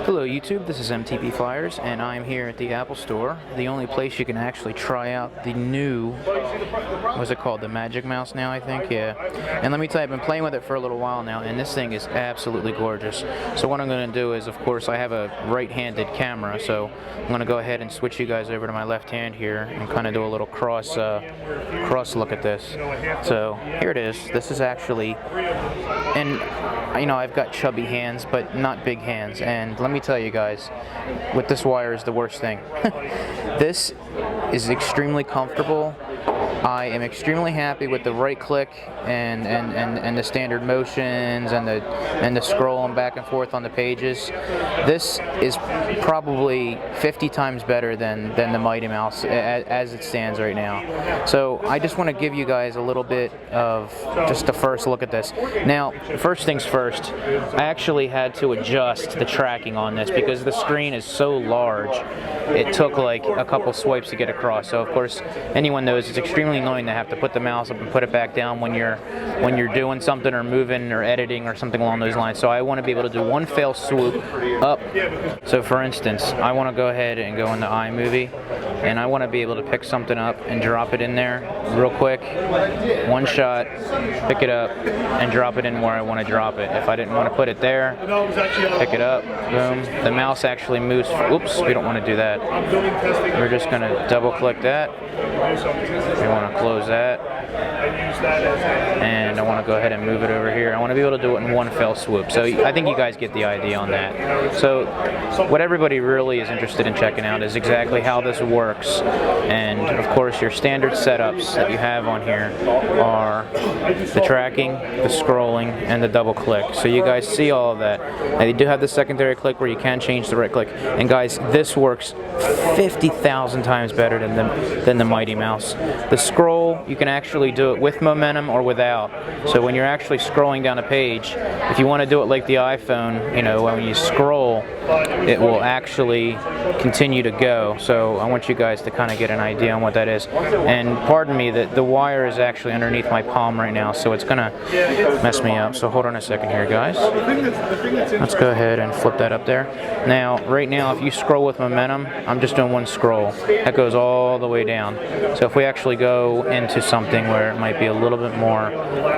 Hello YouTube, this is MTP Flyers, and I'm here at the Apple Store, the only place you can actually try out the new, what's it called, the Magic Mouse now, I think, yeah. And let me tell you, I've been playing with it for a little while now, and this thing is absolutely gorgeous. So what I'm going to do is, of course, I have a right-handed camera, so I'm going to go ahead and switch you guys over to my left hand here and kind of do a little cross look at this. So here it is. This is actually, and you know, I've got chubby hands, but not big hands, and let me tell you guys, with this wire is the worst thing. This is extremely comfortable. I am extremely happy with the right click and the standard motions and the scrolling back and forth on the pages. This is probably 50 times better than the Mighty Mouse as it stands right now. So I just want to give you guys a little bit of just a first look at this. Now, first things first, I actually had to adjust the tracking on this because the screen is so large. It took like a couple swipes to get across. So of course, anyone knows it's extremely annoying to have to put the mouse up and put it back down when you're doing something or moving or editing or something along those lines. So I want to be able to do one fell swoop up. So for instance, I want to go ahead and go into iMovie, and I want to be able to pick something up and drop it in there real quick, one shot, pick it up and drop it in where I want to drop it. If I didn't want to put it there, pick it up, boom. The mouse actually moves. Oops, we don't want to do that. We're just going to double click that. We want to close that, and I want to go ahead and move it over here. I want to be able to do it in one fell swoop. So I think you guys get the idea on that. So what everybody really is interested in checking out is exactly how this works. And of course, your standard setups that you have on here are the tracking, the scrolling, and the double click. So you guys see all of that. Now, you do have the secondary click where you can change the right click. And guys, this works 50,000 times better than the Mighty Mouse. The scroll, you can actually do it with momentum or without. So when you're actually scrolling down a page, if you want to do it like the iPhone, you know, when you scroll, it will actually continue to go. So I want you guys to kind of get an idea on what that is. And pardon me, that the wire is actually underneath my palm right now, so it's gonna mess me up. So hold on a second here, guys. Let's go ahead and flip that up there. Now, right now, if you scroll with momentum, I'm just doing one scroll. That goes all the way down. So if we actually go into something where it might be a little bit more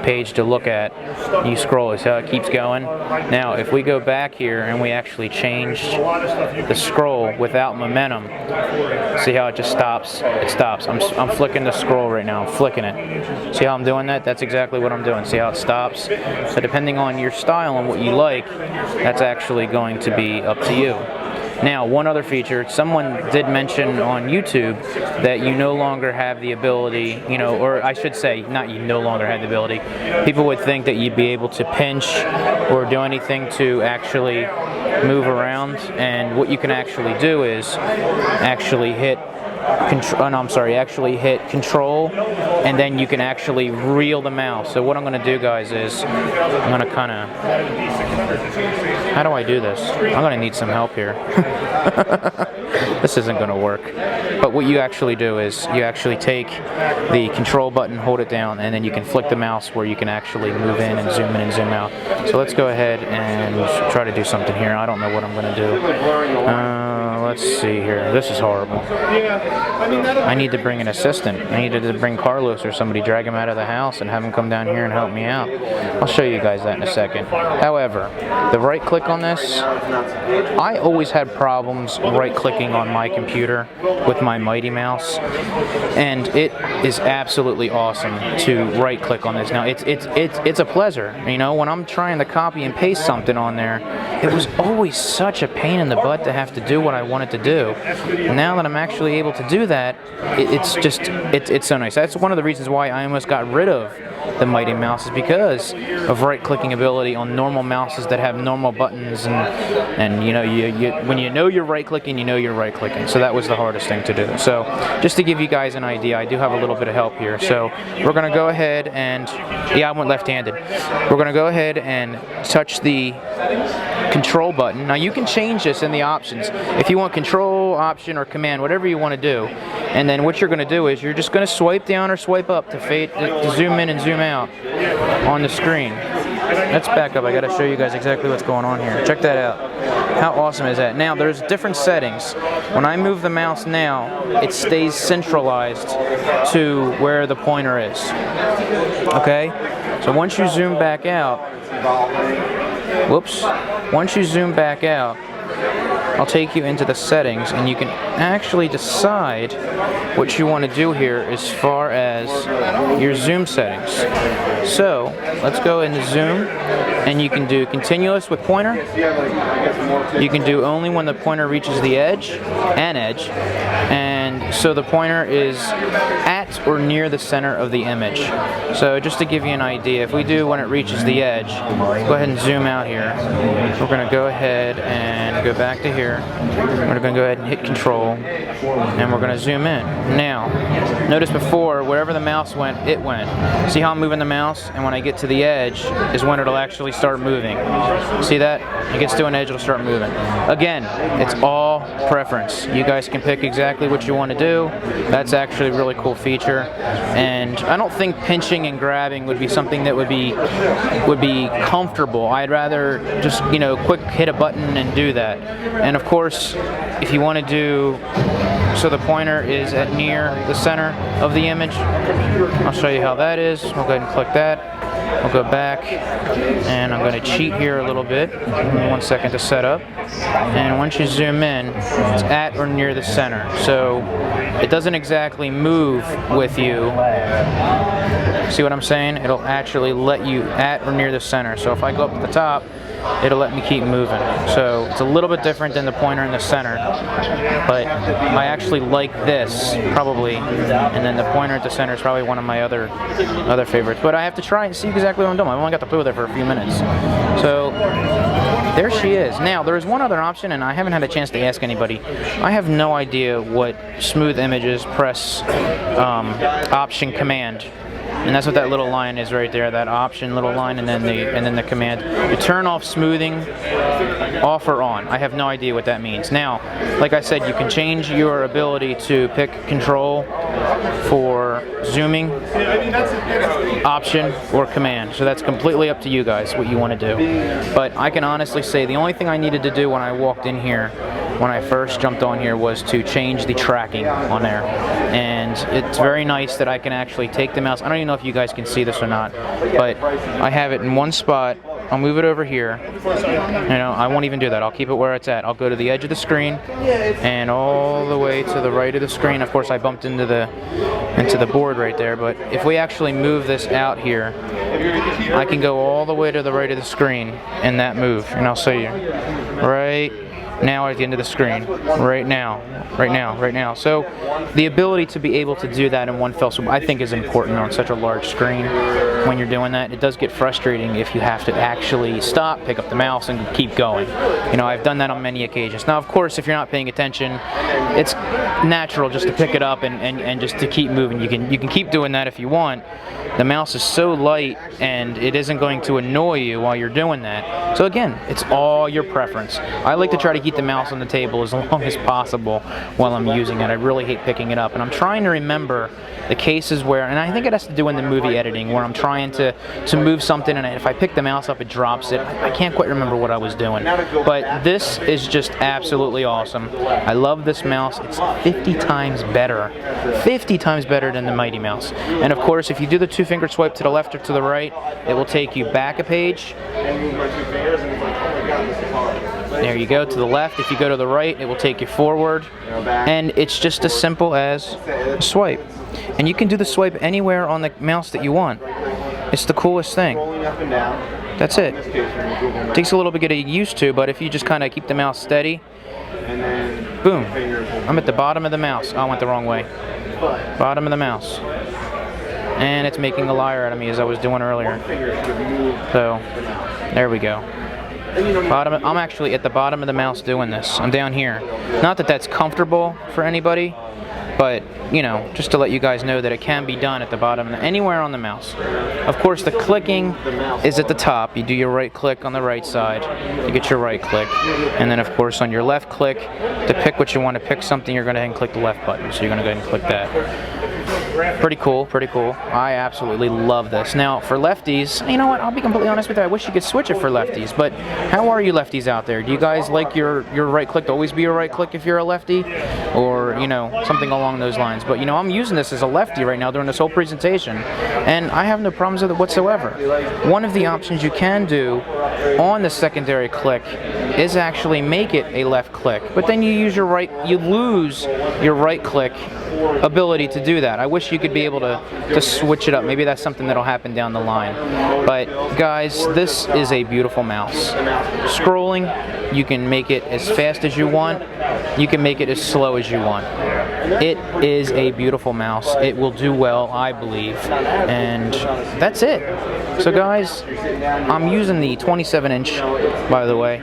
page to look at, you scroll, is how it keeps going. Now, if we go back here and we actually change the scroll without momentum, see how it just stops? It stops. I'm flicking the scroll right now. I'm flicking it. See how I'm doing that? That's exactly what I'm doing. See how it stops? So depending on your style and what you like, that's actually going to be up to you. Now, one other feature, someone did mention on YouTube that you no longer have the ability, you know, or I should say, not you no longer have the ability. People would think that you'd be able to pinch or do anything to actually move around, and what you can actually do is actually hit hit control, and then you can actually reel the mouse. So what I'm going to do, guys, is I'm going to kind of, how do I do this? I'm going to need some help here. This isn't going to work. But what you actually do is you actually take the control button, hold it down, and then you can flick the mouse where you can actually move in and zoom out. So let's go ahead and try to do something here. I don't know what I'm going to do. Let's see here. This is horrible. I need to bring an assistant. I needed to bring Carlos or somebody, drag him out of the house and have him come down here and help me out. I'll show you guys that in a second. However, the right click on this, I always had problems right clicking on my computer with my Mighty Mouse, and it is absolutely awesome to right click on this. Now it's a pleasure. You know, when I'm trying to copy and paste something on there, it was always such a pain in the butt to have to do what I wanted to do. And now that I'm actually able to do that, it's so nice. That's one of the reasons why I almost got rid of the Mighty Mouse is because of right-clicking ability on normal mouses that have normal buttons, and you know, when you know you're right-clicking, you know you're right-clicking. So that was the hardest thing to do. So just to give you guys an idea, I do have a little bit of help here. So we're going to go ahead and, yeah, I went left-handed. We're going to go ahead and touch the control button. Now you can change this in the options. If you want control, option, or command, whatever you want to do. And then what you're going to do is you're just going to swipe down or swipe up to zoom in and zoom out on the screen. Let's back up. I got to show you guys exactly what's going on here. Check that out. How awesome is that? Now there's different settings. When I move the mouse now, it stays centralized to where the pointer is. Okay? So once you zoom back out, once you zoom back out, I'll take you into the settings, and you can actually decide what you want to do here as far as your zoom settings. So let's go into zoom, and you can do continuous with pointer. You can do only when the pointer reaches the edge, and so the pointer is at or near the center of the image. So just to give you an idea, if we do when it reaches the edge, go ahead and zoom out here. We're going to go ahead and go back to here. We're going to go ahead and hit control, and we're going to zoom in. Now, notice before, wherever the mouse went, it went. See how I'm moving the mouse? And when I get to the edge is when it'll actually start moving. See that? It gets to an edge, it'll start moving. Again, it's all preference. You guys can pick exactly what you want to do. That's actually a really cool feature. And I don't think pinching and grabbing would be something that would be comfortable. I'd rather just, you know, quick hit a button and do that. And of course, if you want to do so the pointer is at near the center of the image, I'll show you how that is. We'll go ahead and click that. I'll go back, and I'm going to cheat here a little bit. 1 second to set up. And once you zoom in, it's at or near the center. So it doesn't exactly move with you. See what I'm saying? It'll actually let you at or near the center. So if I go up to the top, it'll let me keep moving. So it's a little bit different than the pointer in the center, but I actually like this probably, and then the pointer at the center is probably one of my other favorites. But I have to try and see exactly what I'm doing. I've only got to play with it for a few minutes. So there she is. Now there's one other option, and I haven't had a chance to ask anybody. I have no idea what smooth images press option command. And that's what that little line is right there, that option little line, and then the command. To turn off smoothing, off or on. I have no idea what that means. Now, like I said, you can change your ability to pick control for zooming, option, or command. So that's completely up to you guys what you want to do. But I can honestly say the only thing I needed to do when I walked in here, when I first jumped on here, was to change the tracking on there. And it's very nice that I can actually take the mouse. I don't even know if you guys can see this or not, but I have it in one spot. I'll move it over here. You know, I won't even do that. I'll keep it where it's at. I'll go to the edge of the screen and all the way to the right of the screen. Of course, I bumped into the board right there, but if we actually move this out here, I can go all the way to the right of the screen in that move, and I'll show you. Right now at the end of the screen, right now. So the ability to be able to do that in one fell swoop, I think, is important on such a large screen. When you're doing that, it does get frustrating if you have to actually stop, pick up the mouse, and keep going. You know, I've done that on many occasions. Now, of course, if you're not paying attention, it's natural just to pick it up and just to keep moving. You can keep doing that if you want. The mouse is so light, and it isn't going to annoy you while you're doing that. So again, it's all your preference. I like to try to keep the mouse on the table as long as possible while I'm using it. I really hate picking it up, and I'm trying to remember the cases where, and I think it has to do in the movie editing, where I'm trying to move something, and if I pick the mouse up, it drops it. I can't quite remember what I was doing, but this is just absolutely awesome. I love this mouse. It's 50 times better than the Mighty Mouse. And of course, if you do the two-finger swipe to the left or to the right, it will take you back a page. There you go, to the left. If you go to the right, it will take you forward. And it's just as simple as a swipe. And you can do the swipe anywhere on the mouse that you want. It's the coolest thing. That's it. Takes a little bit to get used to, but if you just kind of keep the mouse steady, boom. I'm at the bottom of the mouse. Oh, I went the wrong way. Bottom of the mouse. and it's making a liar out of me as I was doing earlier. So there we go. I'm actually at the bottom of the mouse doing this. I'm down here. Not that that's comfortable for anybody, but you know, just to let you guys know that it can be done at the bottom, anywhere on the mouse. Of course, the clicking is at the top. You do your right click on the right side, you get your right click, and then of course on your left click, to pick what you want to pick something, you're going to go ahead and click the left button. So you're going to go ahead and click that. Pretty cool, pretty cool. I absolutely love this. Now, for lefties, you know what, I'll be completely honest with you, I wish you could switch it for lefties, but how are you lefties out there? Do you guys like your right click to always be your right click if you're a lefty? Or, you know, something along those lines. But, you know, I'm using this as a lefty right now during this whole presentation, and I have no problems with it whatsoever. One of the options you can do on the secondary click is actually make it a left click, but then you lose your right click ability to do that. I wish you could be able to switch it up. Maybe that's something that'll happen down the line. But guys, this is a beautiful mouse. Scrolling, you can make it as fast as you want. You can make it as slow as you want. It is a beautiful mouse. It will do well, I believe. And that's it. So guys, I'm using the 27-inch, by the way,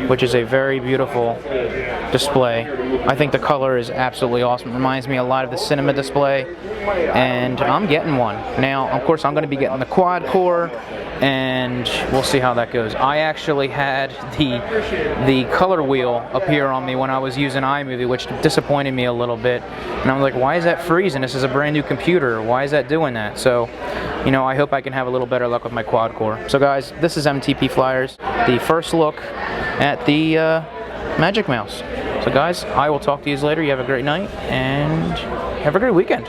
which is a very beautiful display. I think the color is absolutely awesome. It reminds me a lot of the Cinema display, and I'm getting one. Now, of course, I'm going to be getting the quad core, and we'll see how that goes. I actually had the color wheel appear on me when I was using iMovie, which disappointed me a little bit. And I'm like, why is that freezing? This is a brand new computer. Why is that doing that? So, you know, I hope I can have a little better luck with my quad core. So guys, this is MTP Flyers, the first look at the Magic Mouse. So guys, I will talk to you later. You have a great night, and have a great weekend.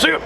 See ya!